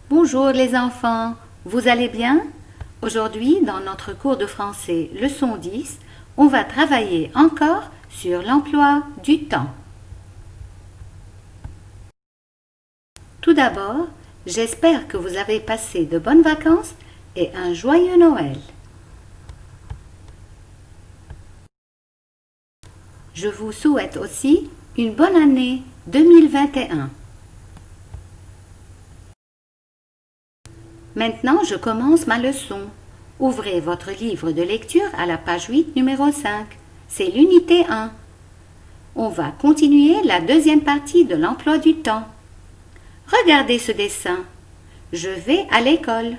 Bonjour les enfants, vous allez bien? Aujourd'hui, dans notre cours de français leçon 10, on va travailler encore sur l'emploi du temps. Tout d'abord, j'espère que vous avez passé de bonnes vacances et un joyeux Noël. Je vous souhaite aussi une bonne année 2021. Maintenant, je commence ma leçon. Ouvrez votre livre de lecture à la page 8, numéro 5. C'est l'unité 1. On va continuer la deuxième partie de l'emploi du temps. Regardez ce dessin. Je vais à l'école.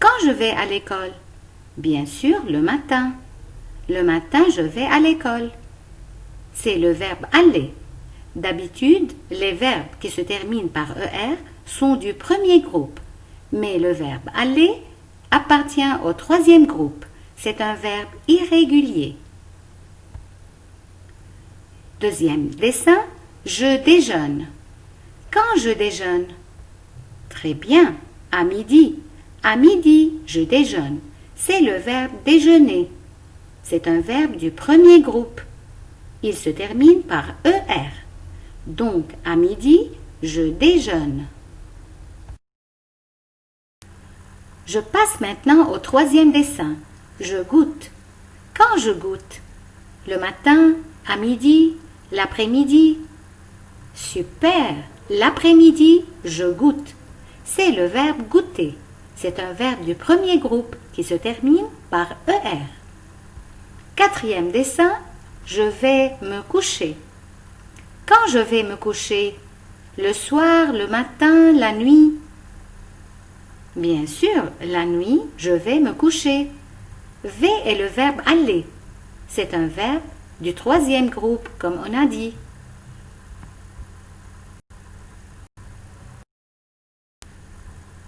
Quand je vais à l'école? Bien sûr, le matin. Le matin, je vais à l'école. C'est le verbe aller. D'habitude, les verbes qui se terminent par ER sont du premier groupe. Mais le verbe aller appartient au troisième groupe. C'est un verbe irrégulier. Deuxième dessin, je déjeune. Quand je déjeune? Très bien, à midi. À midi, je déjeune. C'est le verbe déjeuner. C'est un verbe du premier groupe. Il se termine par ER. Donc, à midi, je déjeune. Je passe maintenant au troisième dessin. Je goûte. Quand je goûte? Le matin, à midi, l'après-midi. Super! L'après-midi, je goûte. C'est le verbe goûter. C'est un verbe du premier groupe qui se termine par ER. Quatrième dessin, je vais me coucher. Quand je vais me coucher? Le soir, le matin, la nuit? Bien sûr, la nuit, je vais me coucher. V est le verbe aller. C'est un verbe du troisième groupe, comme on a dit.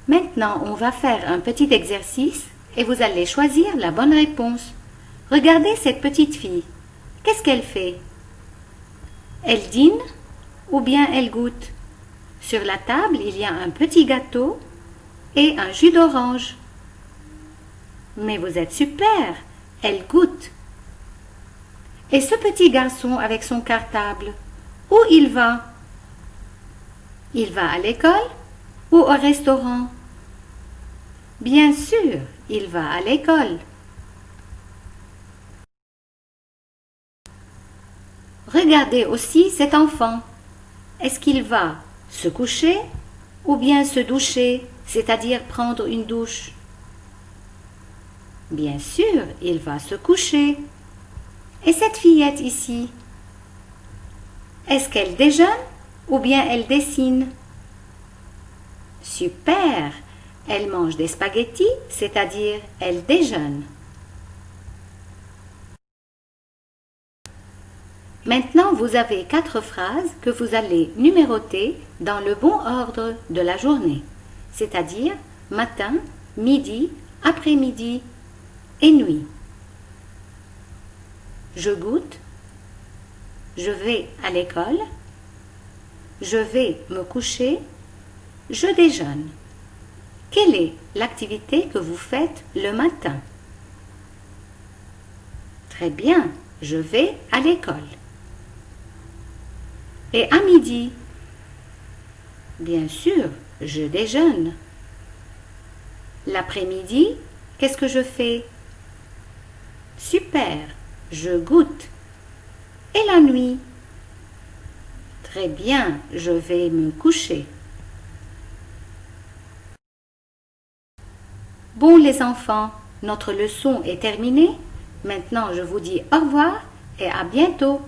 Maintenant, on va faire un petit exercice et vous allez choisir la bonne réponse. Regardez cette petite fille. Qu'est-ce qu'elle fait? Elle dîne ou bien elle goûte? Sur la table, il y a un petit gâteau et un jus d'orange. Mais vous êtes super, elle goûte. Et ce petit garçon avec son cartable, où il va? Il va à l'école ou au restaurant? Bien sûr, il va à l'école. Regardez aussi cet enfant. Est-ce qu'il va se coucher ou bien se doucher, c'est-à-dire prendre une douche? Bien sûr, il va se coucher. Et cette fillette ici, est-ce qu'elle déjeune ou bien elle dessine? Super! Elle mange des spaghettis, c'est-à-dire elle déjeune. Maintenant, vous avez 4 phrases que vous allez numéroter dans le bon ordre de la journée, c'est-à-dire matin, midi, après-midi et nuit. Je goûte, je vais à l'école, je vais me coucher, je déjeune. Quelle est l'activité que vous faites le matin? Très bien, je vais à l'école. Et à midi? Bien sûr, je déjeune. L'après-midi, qu'est-ce que je fais? Super, je goûte. Et la nuit? Très bien, je vais me coucher. Bon les enfants, notre leçon est terminée. Maintenant, je vous dis au revoir et à bientôt.